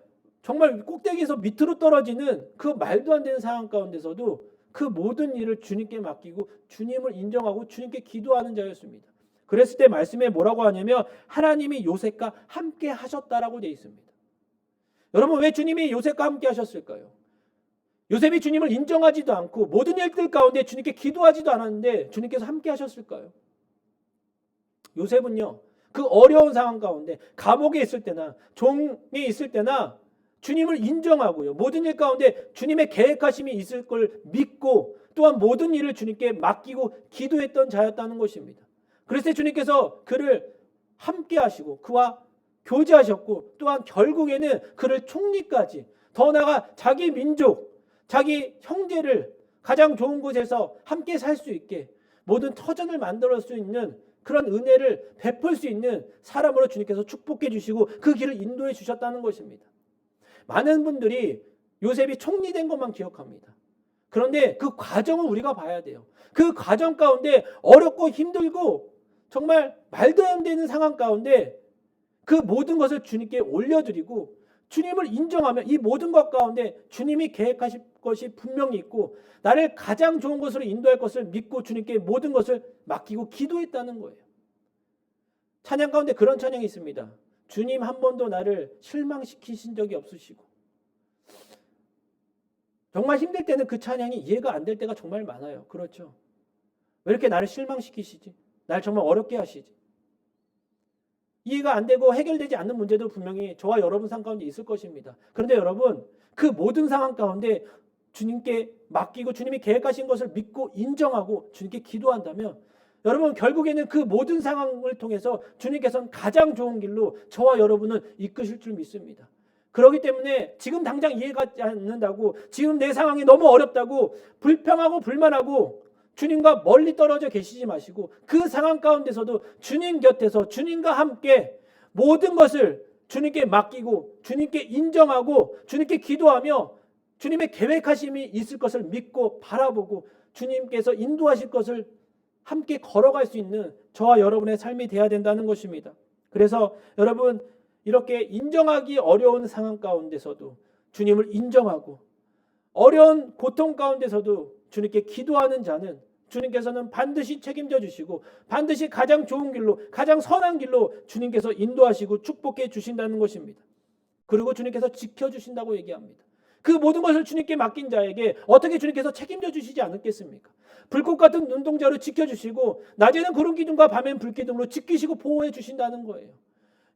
꼭대기에서 밑으로 떨어지는 그 말도 안 되는 상황 가운데서도 그 모든 일을 주님께 맡기고 주님을 인정하고 주님께 기도하는 자였습니다. 그랬을 때 말씀에 뭐라고 하냐면 하나님이 요셉과 함께 하셨다라고 되어 있습니다. 여러분 왜 주님이 요셉과 함께 하셨을까요? 요셉이 주님을 인정하지도 않고 모든 일들 가운데 주님께 기도하지도 않았는데 주님께서 함께 하셨을까요? 요셉은요 그 어려운 상황 가운데 감옥에 있을 때나 종에 있을 때나 주님을 인정하고요 모든 일 가운데 주님의 계획하심이 있을 걸 믿고 또한 모든 일을 주님께 맡기고 기도했던 자였다는 것입니다. 그래서 주님께서 그를 함께 하시고 그와 교제하셨고 또한 결국에는 그를 총리까지 더 나아가 자기 민족 자기 형제를 가장 좋은 곳에서 함께 살 수 있게 모든 터전을 만들어 수 있는 그런 은혜를 베풀 수 있는 사람으로 주님께서 축복해 주시고 그 길을 인도해 주셨다는 것입니다. 많은 분들이 요셉이 총리된 것만 기억합니다. 그런데 그 과정을 우리가 봐야 돼요. 그 과정 가운데 어렵고 힘들고 정말 말도 안 되는 상황 가운데 그 모든 것을 주님께 올려드리고 주님을 인정하며 이 모든 것 가운데 주님이 계획하실 것이 분명히 있고 나를 가장 좋은 것으로 인도할 것을 믿고 주님께 모든 것을 맡기고 기도했다는 거예요. 찬양 가운데 그런 찬양이 있습니다. 주님 한 번도 나를 실망시키신 적이 없으시고 정말 힘들 때는 그 찬양이 이해가 안 될 때가 정말 많아요. 그렇죠? 왜 이렇게 나를 실망시키시지? 날 정말 어렵게 하시지? 이해가 안 되고 해결되지 않는 문제도 분명히 저와 여러분 삶 가운데 있을 것입니다. 그런데 여러분 그 모든 상황 가운데 주님께 맡기고 주님이 계획하신 것을 믿고 인정하고 주님께 기도한다면 여러분 결국에는 그 모든 상황을 통해서 주님께서는 가장 좋은 길로 저와 여러분을 이끄실 줄 믿습니다. 그렇기 때문에 지금 당장 이해가 않는다고 지금 내 상황이 너무 어렵다고 불평하고 불만하고 주님과 멀리 떨어져 계시지 마시고 그 상황 가운데서도 주님 곁에서 주님과 함께 모든 것을 주님께 맡기고 주님께 인정하고 주님께 기도하며 주님의 계획하심이 있을 것을 믿고 바라보고 주님께서 인도하실 것을 함께 걸어갈 수 있는 저와 여러분의 삶이 되어야 된다는 것입니다. 그래서 여러분 이렇게 인정하기 어려운 상황 가운데서도 주님을 인정하고 어려운 고통 가운데서도 주님께 기도하는 자는 주님께서는 반드시 책임져 주시고 반드시 가장 좋은 길로 가장 선한 길로 주님께서 인도하시고 축복해 주신다는 것입니다. 그리고 주님께서 지켜주신다고 얘기합니다. 그 모든 것을 주님께 맡긴 자에게 어떻게 주님께서 책임져 주시지 않겠습니까? 불꽃 같은 눈동자로 지켜주시고 낮에는 구름 기둥과 밤엔 불 기둥으로 지키시고 보호해 주신다는 거예요.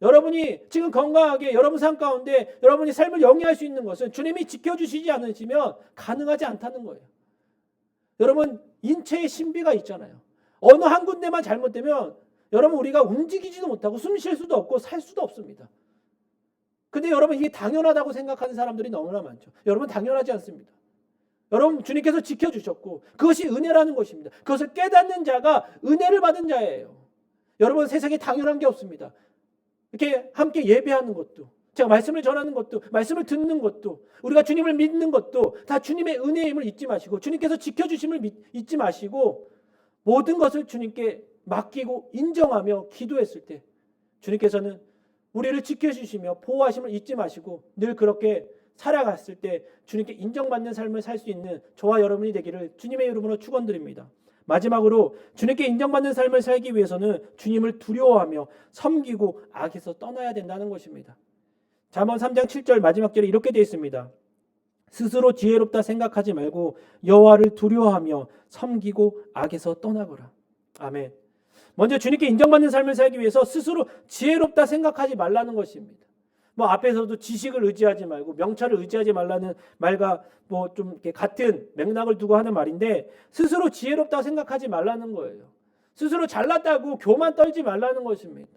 여러분이 지금 건강하게 여러분 삶 가운데 여러분이 삶을 영위할 수 있는 것은 주님이 지켜주시지 않으시면 가능하지 않다는 거예요. 여러분 인체의 신비가 있잖아요. 어느 한 군데만 잘못되면 여러분 우리가 움직이지도 못하고 숨 쉴 수도 없고 살 수도 없습니다. 근데 여러분 이게 당연하다고 생각하는 사람들이 너무나 많죠. 여러분 당연하지 않습니다. 여러분 주님께서 지켜주셨고 그것이 은혜라는 것입니다. 그것을 깨닫는 자가 은혜를 받은 자예요. 여러분 세상에 당연한 게 없습니다. 이렇게 함께 예배하는 것도 제가 말씀을 전하는 것도 말씀을 듣는 것도 우리가 주님을 믿는 것도 다 주님의 은혜임을 잊지 마시고 주님께서 지켜주심을 잊지 마시고 모든 것을 주님께 맡기고 인정하며 기도했을 때 주님께서는 우리를 지켜주시며 보호하심을 잊지 마시고 늘 그렇게 살아갔을 때 주님께 인정받는 삶을 살 수 있는 저와 여러분이 되기를 주님의 이름으로 축원드립니다. 마지막으로 주님께 인정받는 삶을 살기 위해서는 주님을 두려워하며 섬기고 악에서 떠나야 된다는 것입니다. 잠언 3장 7절 마지막 절에 이렇게 되어 있습니다. 스스로 지혜롭다 생각하지 말고 여호와를 두려워하며 섬기고 악에서 떠나거라. 아멘. 먼저 주님께 인정받는 삶을 살기 위해서 스스로 지혜롭다 생각하지 말라는 것입니다. 뭐 앞에서도 지식을 의지하지 말고 명철을 의지하지 말라는 말과 뭐 좀 이렇게 같은 맥락을 두고 하는 말인데, 스스로 지혜롭다 생각하지 말라는 거예요. 스스로 잘났다고 교만 떨지 말라는 것입니다.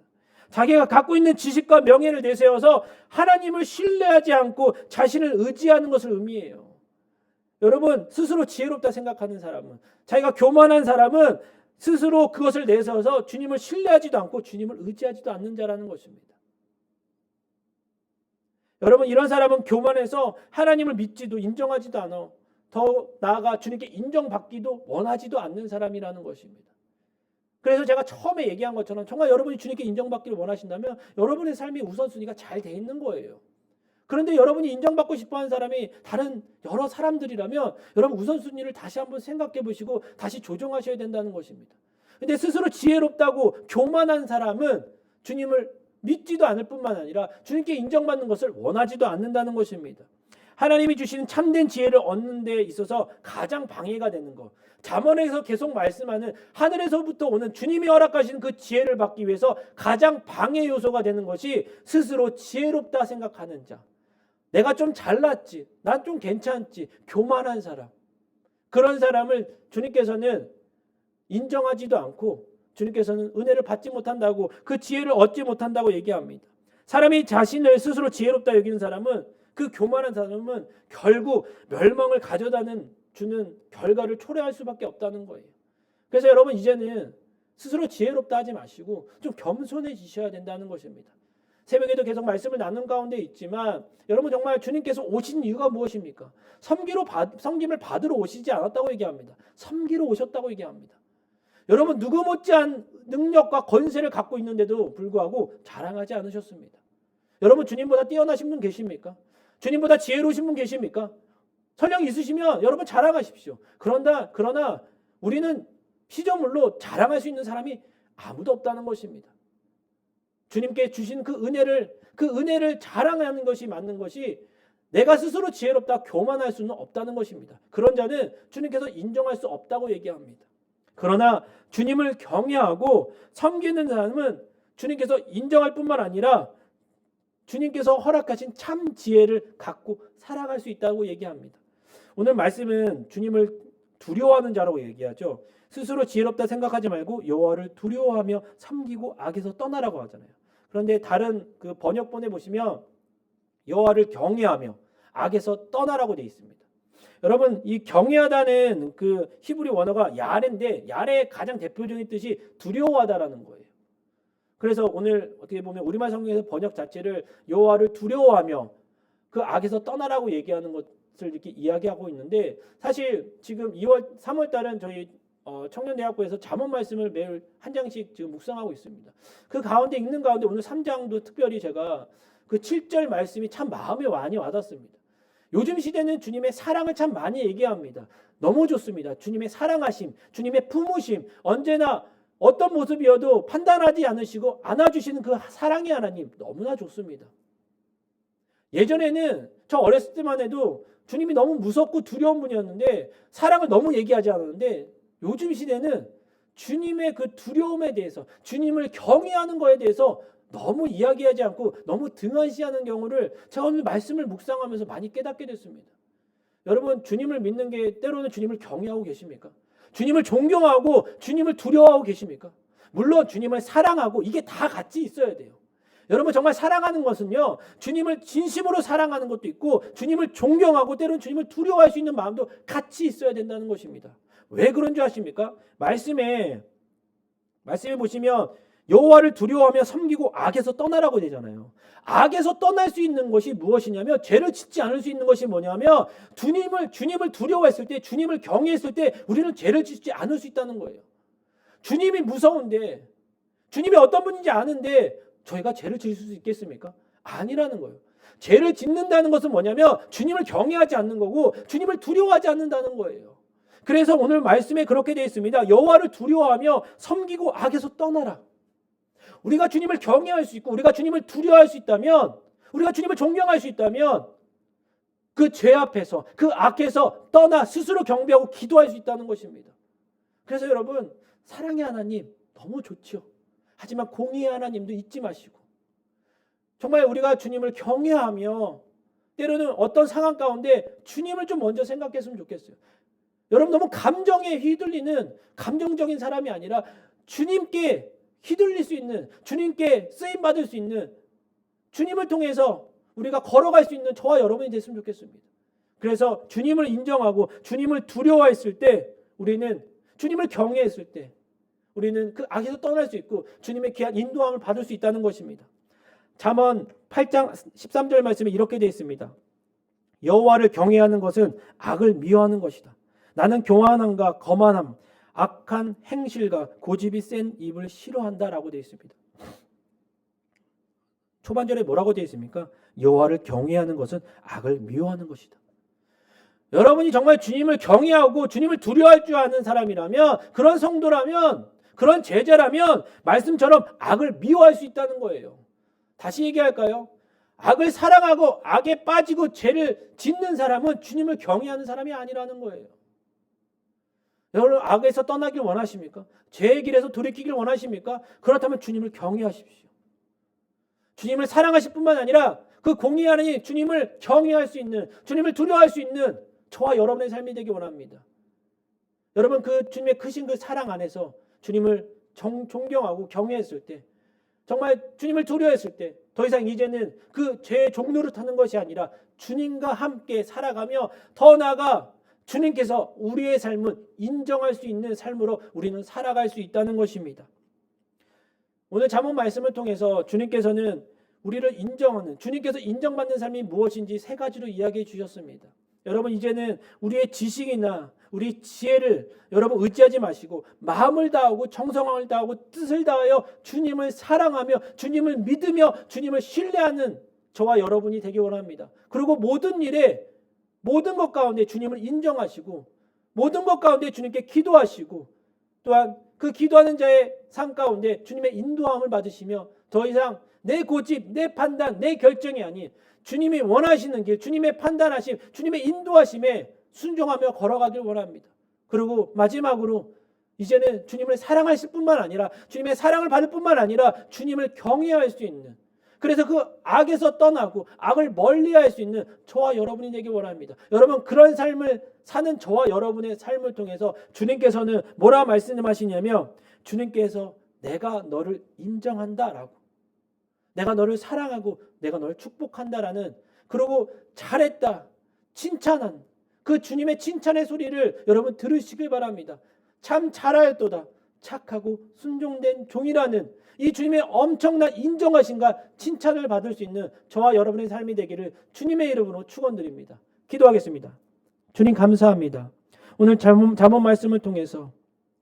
자기가 갖고 있는 지식과 명예를 내세워서 하나님을 신뢰하지 않고 자신을 의지하는 것을 의미해요. 여러분, 스스로 지혜롭다 생각하는 사람은, 자기가 교만한 사람은 스스로 그것을 내세워서 주님을 신뢰하지도 않고 주님을 의지하지도 않는 자라는 것입니다. 여러분, 이런 사람은 교만해서 하나님을 믿지도 인정하지도 않아. 더 나아가 주님께 인정받기도 원하지도 않는 사람이라는 것입니다. 그래서 제가 처음에 얘기한 것처럼 정말 여러분이 주님께 인정받기를 원하신다면 여러분의 삶이 우선순위가 잘 돼 있는 거예요. 그런데 여러분이 인정받고 싶어하는 사람이 다른 여러 사람들이라면 여러분 우선순위를 다시 한번 생각해 보시고 다시 조정하셔야 된다는 것입니다. 근데 스스로 지혜롭다고 교만한 사람은 주님을 믿지도 않을 뿐만 아니라 주님께 인정받는 것을 원하지도 않는다는 것입니다. 하나님이 주시는 참된 지혜를 얻는 데 있어서 가장 방해가 되는 것, 잠언에서 계속 말씀하는 하늘에서부터 오는 주님이 허락하신 그 지혜를 받기 위해서 가장 방해 요소가 되는 것이 스스로 지혜롭다 생각하는 자, 내가 좀 잘났지, 난 좀 괜찮지, 교만한 사람, 그런 사람을 주님께서는 인정하지도 않고 주님께서는 은혜를 받지 못한다고, 그 지혜를 얻지 못한다고 얘기합니다. 사람이 자신을 스스로 지혜롭다 여기는 사람은, 그 교만한 사람은 결국 멸망을 가져다는 주는 결과를 초래할 수밖에 없다는 거예요. 그래서 여러분, 이제는 스스로 지혜롭다 하지 마시고 좀 겸손해지셔야 된다는 것입니다. 새벽에도 계속 말씀을 나눈 가운데 있지만 여러분, 정말 주님께서 오신 이유가 무엇입니까? 섬김을 받으러 오시지 않았다고 얘기합니다. 섬기러 오셨다고 얘기합니다. 여러분, 누구 못지한 능력과 권세를 갖고 있는데도 불구하고 자랑하지 않으셨습니다. 여러분, 주님보다 뛰어나신 분 계십니까? 주님보다 지혜로우신 분 계십니까? 설령 있으시면 여러분 자랑하십시오. 그러나 우리는 피조물로 자랑할 수 있는 사람이 아무도 없다는 것입니다. 주님께 주신 그 은혜를 자랑하는 것이 맞는 것이, 내가 스스로 지혜롭다 교만할 수는 없다는 것입니다. 그런 자는 주님께서 인정할 수 없다고 얘기합니다. 그러나 주님을 경외하고 섬기는 사람은 주님께서 인정할 뿐만 아니라 주님께서 허락하신 참 지혜를 갖고 살아갈 수 있다고 얘기합니다. 오늘 말씀은 주님을 두려워하는 자라고 얘기하죠. 스스로 지혜롭다 생각하지 말고 여호와를 두려워하며 섬기고 악에서 떠나라고 하잖아요. 그런데 다른 그 번역본에 보시면 여호와를 경외하며 악에서 떠나라고 되어 있습니다. 여러분, 이 경외하다는 그 히브리 원어가 야레인데, 야레의 가장 대표적인 뜻이 두려워하다라는 거예요. 그래서 오늘 어떻게 보면 우리말 성경에서 번역 자체를 여호와를 두려워하며 그 악에서 떠나라고 얘기하는 것을 이렇게 이야기하고 있는데, 사실 지금 3월 달은 저희 청년대학교에서 잠언 말씀을 매일 한 장씩 지금 묵상하고 있습니다. 그 가운데 읽는 가운데 오늘 3장도 특별히 제가 그 7절 말씀이 참 마음에 많이 와닿습니다. 요즘 시대는 주님의 사랑을 참 많이 얘기합니다. 너무 좋습니다. 주님의 사랑하심, 주님의 품으심, 언제나 어떤 모습이어도 판단하지 않으시고 안아주시는 그 사랑의 하나님, 너무나 좋습니다. 예전에는 저 어렸을 때만 해도 주님이 너무 무섭고 두려운 분이었는데 사랑을 너무 얘기하지 않았는데, 요즘 시대는 주님의 그 두려움에 대해서, 주님을 경외하는 것에 대해서 너무 이야기하지 않고 너무 등한시하는 경우를 제가 오늘 말씀을 묵상하면서 많이 깨닫게 됐습니다. 여러분, 주님을 믿는 게 때로는 주님을 경외하고 계십니까? 주님을 존경하고 주님을 두려워하고 계십니까? 물론 주님을 사랑하고, 이게 다 같이 있어야 돼요. 여러분, 정말 사랑하는 것은요, 주님을 진심으로 사랑하는 것도 있고 주님을 존경하고 때로는 주님을 두려워할 수 있는 마음도 같이 있어야 된다는 것입니다. 왜 그런 줄 아십니까? 말씀에 보시면 여호와를 두려워하며 섬기고 악에서 떠나라고 되잖아요. 악에서 떠날 수 있는 것이 무엇이냐면, 죄를 짓지 않을 수 있는 것이 뭐냐면 주님을 두려워했을 때, 주님을 경외했을 때 우리는 죄를 짓지 않을 수 있다는 거예요. 주님이 무서운데, 주님이 어떤 분인지 아는데 저희가 죄를 지을 수 있겠습니까? 아니라는 거예요. 죄를 짓는다는 것은 뭐냐면 주님을 경외하지 않는 거고 주님을 두려워하지 않는다는 거예요. 그래서 오늘 말씀에 그렇게 되어 있습니다. 여호와를 두려워하며 섬기고 악에서 떠나라. 우리가 주님을 경외할 수 있고 우리가 주님을 두려워할 수 있다면, 우리가 주님을 존경할 수 있다면 그 죄 앞에서, 그 악에서 떠나 스스로 경배하고 기도할 수 있다는 것입니다. 그래서 여러분, 사랑의 하나님 너무 좋죠. 하지만 공의의 하나님도 잊지 마시고, 정말 우리가 주님을 경외하며 때로는 어떤 상황 가운데 주님을 좀 먼저 생각했으면 좋겠어요. 여러분 너무 감정에 휘둘리는 감정적인 사람이 아니라 주님께 휘둘릴 수 있는, 주님께 쓰임 받을 수 있는, 주님을 통해서 우리가 걸어갈 수 있는 저와 여러분이 됐으면 좋겠습니다. 그래서 주님을 인정하고 주님을 두려워했을 때, 우리는 주님을 경외했을 때 우리는 그 악에서 떠날 수 있고 주님의 귀한 인도함을 받을 수 있다는 것입니다. 잠언 8장 13절 말씀에 이렇게 되어 있습니다. 여호와를 경외하는 것은 악을 미워하는 것이다. 나는 교만함과 거만함, 악한 행실과 고집이 센 입을 싫어한다라고 되어 있습니다. 초반절에 뭐라고 되어 있습니까? 여호와를 경외하는 것은 악을 미워하는 것이다. 여러분이 정말 주님을 경외하고 주님을 두려워할 줄 아는 사람이라면, 그런 성도라면, 그런 제자라면 말씀처럼 악을 미워할 수 있다는 거예요. 다시 얘기할까요? 악을 사랑하고 악에 빠지고 죄를 짓는 사람은 주님을 경외하는 사람이 아니라는 거예요. 여러분 악에서 떠나길 원하십니까? 죄의 길에서 돌이키길 원하십니까? 그렇다면 주님을 경외하십시오. 주님을 사랑하실 뿐만 아니라 그 공의하는 주님을 경외할 수 있는, 주님을 두려워할 수 있는 저와 여러분의 삶이 되기 원합니다. 여러분 그 주님의 크신 그 사랑 안에서 주님을 존경하고 경외했을 때, 정말 주님을 두려워했을 때 더 이상 이제는 그 죄의 종로를 타는 것이 아니라 주님과 함께 살아가며 더 나아가 주님께서 우리의 삶은 인정할 수 있는 삶으로 우리는 살아갈 수 있다는 것입니다. 오늘 잠언 말씀을 통해서 주님께서는 우리를 인정하는, 주님께서 인정받는 삶이 무엇인지 세 가지로 이야기해 주셨습니다. 여러분 이제는 우리의 지식이나 우리 지혜를 여러분 의지하지 마시고 마음을 다하고 정성을 다하고 뜻을 다하여 주님을 사랑하며 주님을 믿으며 주님을 신뢰하는 저와 여러분이 되기 원합니다. 그리고 모든 일에, 모든 것 가운데 주님을 인정하시고 모든 것 가운데 주님께 기도하시고 또한 그 기도하는 자의 삶 가운데 주님의 인도함을 받으시며 더 이상 내 고집, 내 판단, 내 결정이 아닌 주님이 원하시는 길, 주님의 판단하심, 주님의 인도하심에 순종하며 걸어가길 원합니다. 그리고 마지막으로 이제는 주님을 사랑하실 뿐만 아니라 주님의 사랑을 받을 뿐만 아니라 주님을 경외할 수 있는, 그래서 그 악에서 떠나고 악을 멀리할 수 있는 저와 여러분이 되길 원합니다. 여러분 그런 삶을 사는 저와 여러분의 삶을 통해서 주님께서는 뭐라 말씀하시냐면, 주님께서 내가 너를 인정한다라고, 내가 너를 사랑하고 내가 너를 축복한다라는, 그리고 잘했다, 칭찬한 그 주님의 칭찬의 소리를 여러분 들으시길 바랍니다. 참 잘하였도다, 착하고 순종된 종이라는 이 주님의 엄청난 인정하심과 칭찬을 받을 수 있는 저와 여러분의 삶이 되기를 주님의 이름으로 축원드립니다. 기도하겠습니다. 주님 감사합니다. 오늘 잠언 말씀을 통해서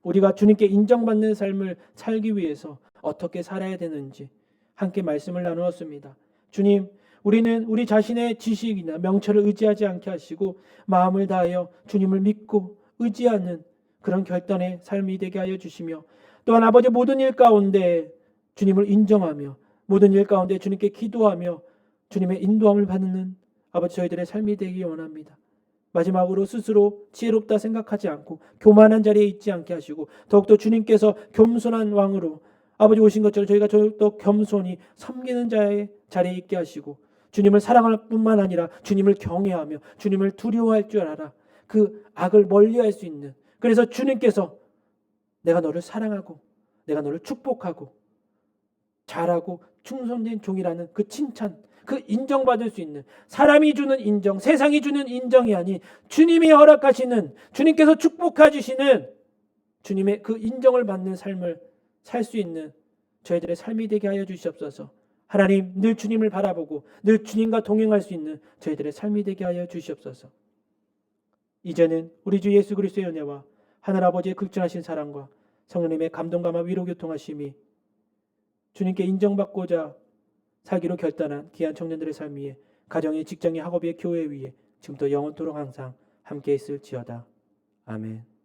우리가 주님께 인정받는 삶을 살기 위해서 어떻게 살아야 되는지 함께 말씀을 나누었습니다. 주님, 우리는 우리 자신의 지식이나 명철을 의지하지 않게 하시고 마음을 다하여 주님을 믿고 의지하는 그런 결단의 삶이 되게 하여 주시며, 또한 아버지 모든 일 가운데 주님을 인정하며 모든 일 가운데 주님께 기도하며 주님의 인도함을 받는 아버지 저희들의 삶이 되기 원합니다. 마지막으로 스스로 지혜롭다 생각하지 않고 교만한 자리에 있지 않게 하시고 더욱더 주님께서 겸손한 왕으로 아버지 오신 것처럼 저희가 더욱더 겸손히 섬기는 자의 자리에 있게 하시고 주님을 사랑할 뿐만 아니라 주님을 경외하며 주님을 두려워할 줄 알아 그 악을 멀리할 수 있는, 그래서 주님께서 내가 너를 사랑하고 내가 너를 축복하고 잘하고 충성된 종이라는 그 칭찬, 그 인정받을 수 있는, 사람이 주는 인정, 세상이 주는 인정이 아닌 주님이 허락하시는, 주님께서 축복해 주시는 주님의 그 인정을 받는 삶을 살 수 있는 저희들의 삶이 되게 하여 주시옵소서. 하나님, 늘 주님을 바라보고 늘 주님과 동행할 수 있는 저희들의 삶이 되게 하여 주시옵소서. 이제는 우리 주 예수 그리스도의 은혜와 하늘아버지의 극진하신 사랑과 성령님의 감동감화 위로 교통하심이 주님께 인정받고자 살기로 결단한 귀한 청년들의 삶 위에, 가정의, 직장의, 학업의, 교회 위에 지금부터 영원토록 항상 함께 있을지어다. 아멘.